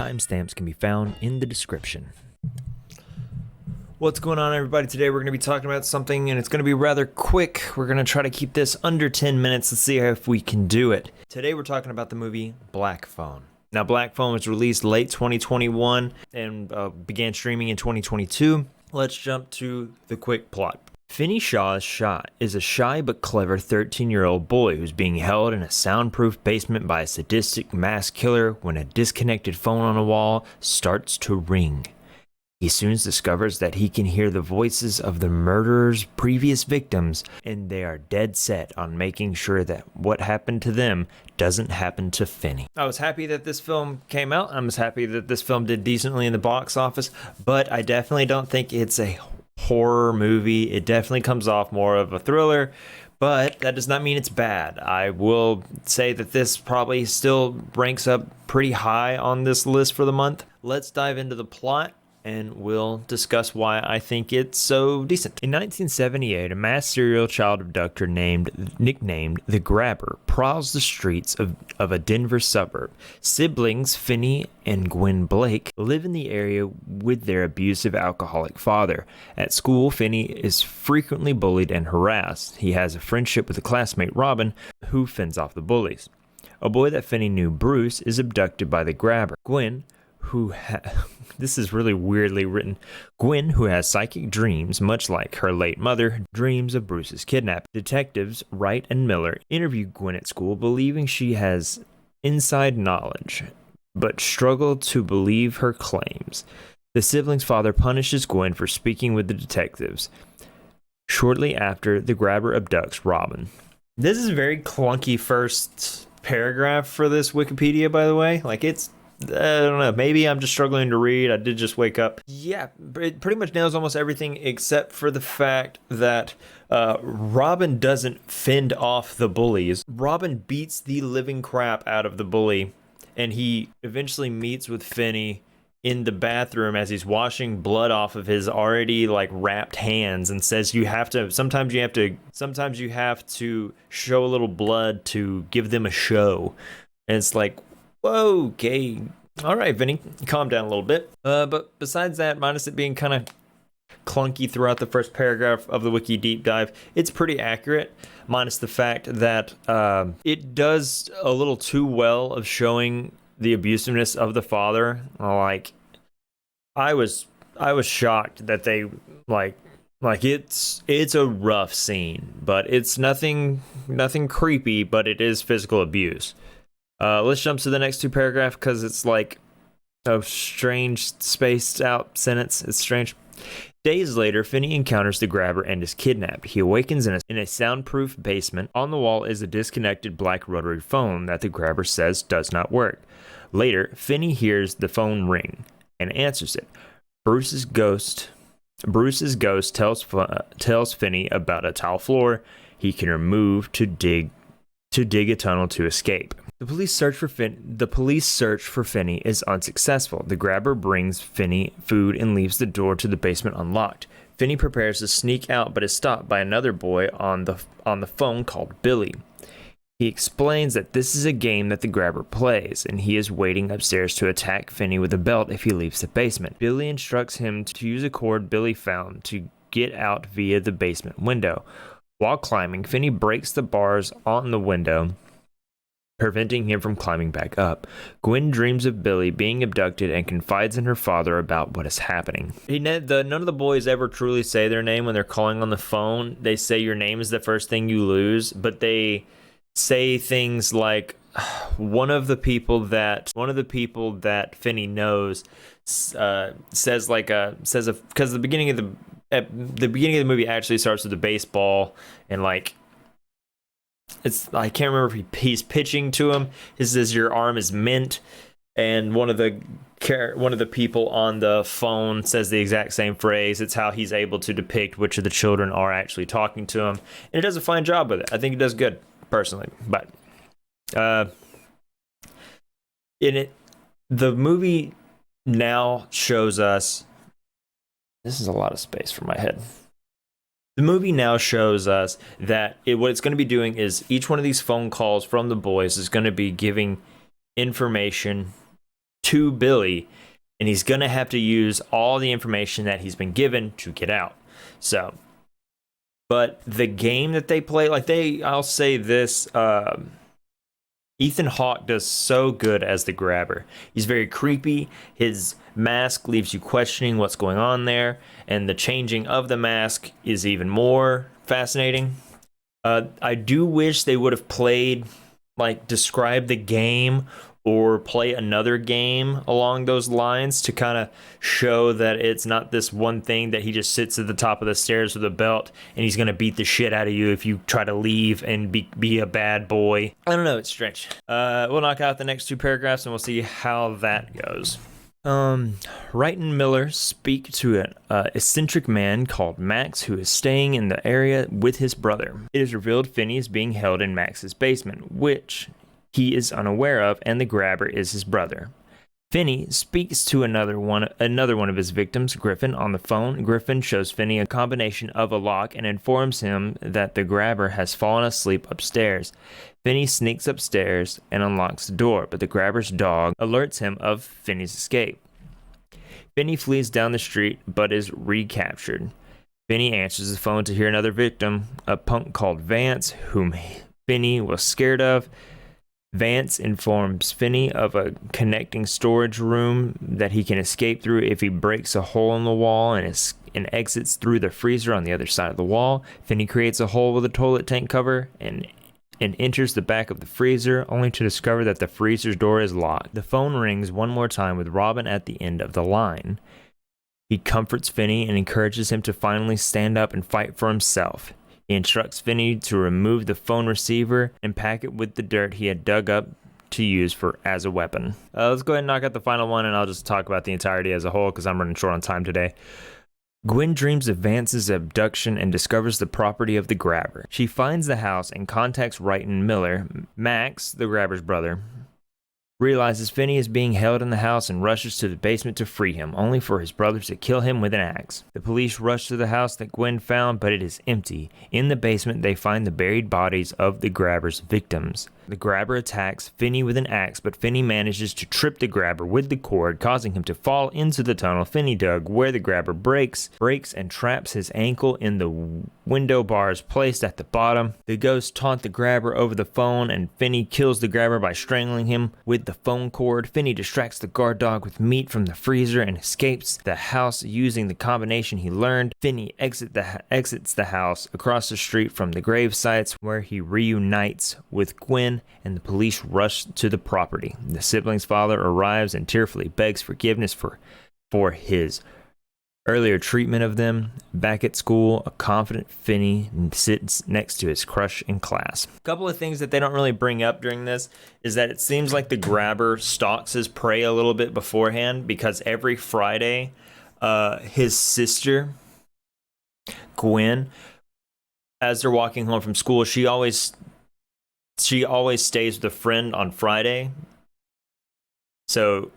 Timestamps can be found in the description. What's going on, everybody? Today we're going to be talking about something, and it's going to be rather quick. We're going to try to keep this under 10 minutes. Let's see if we can do it. Today we're talking about the movie Black Phone. Now, Black Phone was released late 2021 and began streaming in 2022. Let's jump to the quick plot. Finney Shaw is a shy but clever 13-year-old boy who's being held in a soundproof basement by a sadistic mass killer when a disconnected phone on a wall starts to ring. He soon discovers that he can hear the voices of the murderer's previous victims, and they are dead set on making sure that what happened to them doesn't happen to Finney. I was happy that this film came out. I'm happy that this film did decently in the box office, but I definitely don't think it's a horror movie. It definitely comes off more of a thriller, but that does not mean it's bad. I will say that this probably still ranks up pretty high on this list for the month. Let's dive into the plot, and we'll discuss why I think it's so decent. In 1978, a mass serial child abductor nicknamed the Grabber prowls the streets of a Denver suburb. Siblings Finney and Gwen Blake live in the area with their abusive alcoholic father. At school, Finney is frequently bullied and harassed. He has a friendship with a classmate, Robin, who fends off the bullies. A boy that Finney knew, Bruce, is abducted by the Grabber. Gwen, this is really weirdly written. Gwen, who has psychic dreams, much like her late mother, dreams of Bruce's kidnapping. Detectives Wright and Miller interview Gwen at school, believing she has inside knowledge, but struggle to believe her claims. The siblings' father punishes Gwen for speaking with the detectives. Shortly after, the Grabber abducts Robin. This is a very clunky first paragraph for this Wikipedia, by the way. I don't know, maybe I'm just struggling to read. I did just wake up. Yeah, it pretty much nails almost everything except for the fact that Robin doesn't fend off the bullies. Robin beats the living crap out of the bully, and he eventually meets with Finney in the bathroom as he's washing blood off of his already wrapped hands, and says sometimes you have to show a little blood to give them a show. And it's like, whoa, okay. All right, Vinny, calm down a little bit. But besides that, minus it being kind of clunky throughout the first paragraph of the Wiki Deep Dive, it's pretty accurate, minus the fact that it does a little too well of showing the abusiveness of the father. I was shocked that they it's a rough scene, but it's nothing creepy, but it is physical abuse. Let's jump to the next two paragraphs because it's like a strange spaced out sentence. It's strange. Days later, Finney encounters the Grabber and is kidnapped. He awakens in a soundproof basement. On the wall is a disconnected black rotary phone that the Grabber says does not work. Later, Finney hears the phone ring and answers it. Bruce's ghost tells Finney about a tile floor he can remove to dig a tunnel to escape. The police search for Finney is unsuccessful. The Grabber brings Finney food and leaves the door to the basement unlocked. Finney prepares to sneak out, but is stopped by another boy on the phone called Billy. He explains that this is a game that the Grabber plays, and he is waiting upstairs to attack Finney with a belt if he leaves the basement. Billy instructs him to use a cord Billy found to get out via the basement window. While climbing, Finney breaks the bars on the window, preventing him from climbing back up. Gwen dreams of Billy being abducted and confides in her father about what is happening. None of the boys ever truly say their name when they're calling on the phone. They say your name is the first thing you lose, but they say things like one of the people that Finney knows says because the beginning of the movie actually starts with the baseball, and I can't remember if he's pitching to him. He says your arm is mint, and one of the people on the phone says the exact same phrase. It's how he's able to depict which of the children are actually talking to him, and it does a fine job with it. I think it does good personally, but in it, the movie now shows us. This is a lot of space for my head. The movie now shows us that what it's going to be doing is each one of these phone calls from the boys is going to be giving information to Billy, and he's gonna have to use all the information that he's been given to get out. So, but the game that they play, I'll say this, Ethan Hawke does so good as the grabber. He's very creepy. His mask leaves you questioning what's going on there, and the changing of the mask is even more fascinating. I do wish they would have played, describe the game or play another game along those lines to kind of show that it's not this one thing that he just sits at the top of the stairs with a belt and he's going to beat the shit out of you if you try to leave and be a bad boy. I don't know, it's strange. We'll knock out the next 2 paragraphs and we'll see how that goes. Wright and Miller speak to an eccentric man called Max who is staying in the area with his brother. It is revealed Finney is being held in Max's basement, which he is unaware of, and the grabber is his brother. Finney speaks to another one of his victims, Griffin, on the phone. Griffin shows Finney a combination of a lock and informs him that the grabber has fallen asleep upstairs. Finney sneaks upstairs and unlocks the door, but the grabber's dog alerts him of Finney's escape. Finney flees down the street, but is recaptured. Finney answers the phone to hear another victim, a punk called Vance, whom Finney was scared of. Vance informs Finney of a connecting storage room that he can escape through if he breaks a hole in the wall and exits through the freezer on the other side of the wall. Finney creates a hole with a toilet tank cover and enters the back of the freezer, only to discover that the freezer's door is locked. The phone rings one more time with Robin at the end of the line. He comforts Finney and encourages him to finally stand up and fight for himself. He instructs Finney to remove the phone receiver and pack it with the dirt he had dug up to use as a weapon. Let's go ahead and knock out the final one, and I'll just talk about the entirety as a whole because I'm running short on time today. Gwen dreams of Vance's abduction and discovers the property of the grabber. She finds the house and contacts Wright and Miller. Max, the grabber's brother, realizes Finney is being held in the house and rushes to the basement to free him, only for his brother to kill him with an axe. The police rush to the house that Gwen found, but it is empty. In the basement, they find the buried bodies of the grabber's victims. The grabber attacks Finney with an axe, but Finney manages to trip the grabber with the cord, causing him to fall into the tunnel Finney dug, where the grabber breaks and traps his ankle in the window bars placed at the bottom. The ghosts taunt the grabber over the phone, and Finney kills the grabber by strangling him with the phone cord. Finney distracts the guard dog with meat from the freezer and escapes the house using the combination he learned. Finney exits the house across the street from the grave sites, where he reunites with Gwen, and the police rush to the property. The siblings' father arrives and tearfully begs forgiveness for his earlier treatment of them. Back at school, a confident Finney sits next to his crush in class. A couple of things that they don't really bring up during this is that it seems like the grabber stalks his prey a little bit beforehand, because every Friday, his sister, Gwen, as they're walking home from school, she always stays with a friend on Friday. So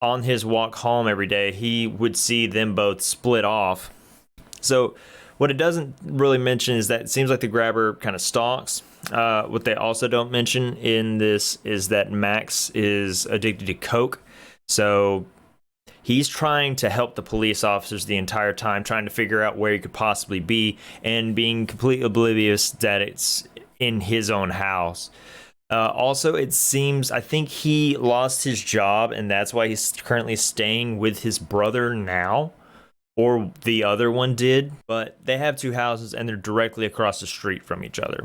on his walk home every day, he would see them both split off. So what it doesn't really mention is that it seems like the grabber kind of stalks. What they also don't mention in this is that Max is addicted to coke. So he's trying to help the police officers the entire time, trying to figure out where he could possibly be, and being completely oblivious that it's in his own house. Also, it seems, I think he lost his job, and that's why he's currently staying with his brother now, or the other one did. But they have 2 houses, and they're directly across the street from each other,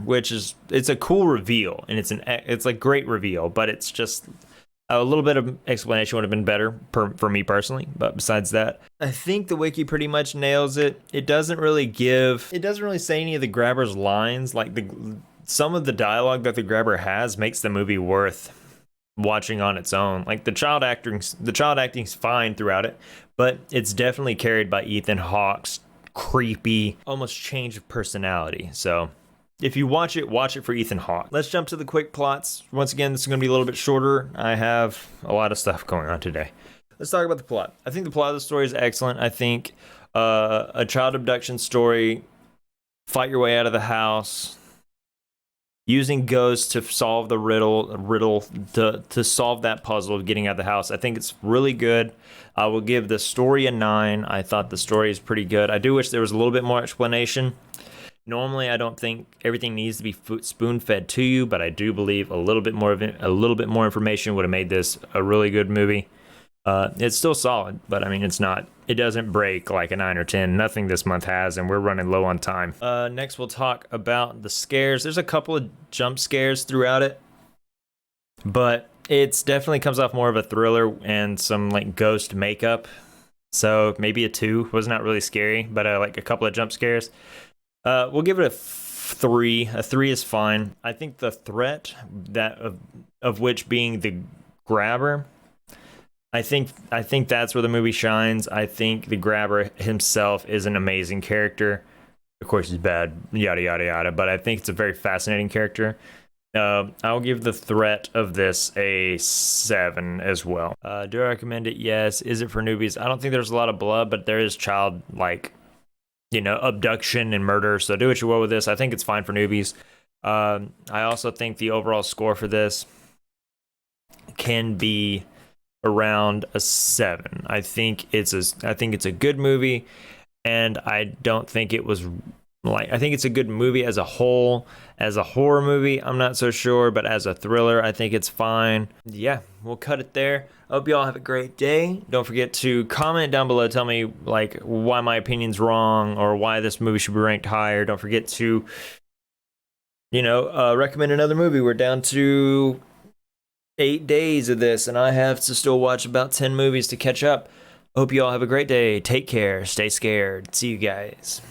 it's a cool reveal, and it's a great reveal, but it's just a little bit of explanation would have been better for me personally. But besides that, I think the wiki pretty much nails it. It doesn't really say any of the grabber's lines. Some of the dialogue that the grabber has makes the movie worth watching on its own. Like the child acting's fine throughout it, but it's definitely carried by Ethan Hawke's creepy, almost change of personality. So if you watch it for Ethan Hawke. Let's jump to the quick plots. Once again, this is going to be a little bit shorter. I have a lot of stuff going on today. Let's talk about the plot. I think the plot of the story is excellent. I think a child abduction story, fight your way out of the house. using ghosts to solve the riddle to solve that puzzle of getting out of the house. I think it's really good. I will give the story a 9. I thought the story is pretty good. I do wish there was a little bit more explanation. Normally, I don't think everything needs to be spoon-fed to you, but I do believe a little bit more information would have made this a really good movie. It's still solid, but I mean, it doesn't break like a 9 or 10. Nothing this month has, and we're running low on time. Next, we'll talk about the scares. There's a couple of jump scares throughout it, but it's definitely comes off more of a thriller and some like ghost makeup. So maybe a 2. Was not really scary, but like a couple of jump scares. We'll give it a 3. A 3 is fine. I think the threat of which being the grabber, I think that's where the movie shines. I think the grabber himself is an amazing character. Of course, he's bad, yada yada yada, but I think it's a very fascinating character. I'll give the threat of this a 7 as well. Do I recommend it? Yes. Is it for newbies? I don't think there's a lot of blood, but there is child abduction and murder. So do what you will with this. I think it's fine for newbies. I also think the overall score for this can be around a 7. I think it's a good movie, and I don't think it was I think it's a good movie as a whole. As a horror movie, I'm not so sure, but as a thriller, I think it's fine. Yeah, we'll cut it there. I hope you all have a great day. Don't forget to comment down below, tell me why my opinion's wrong or why this movie should be ranked higher. Don't forget to recommend another movie. We're down to 8 days of this, and I have to still watch about 10 movies to catch up. Hope you all have a great day. Take care. Stay scared. See you guys.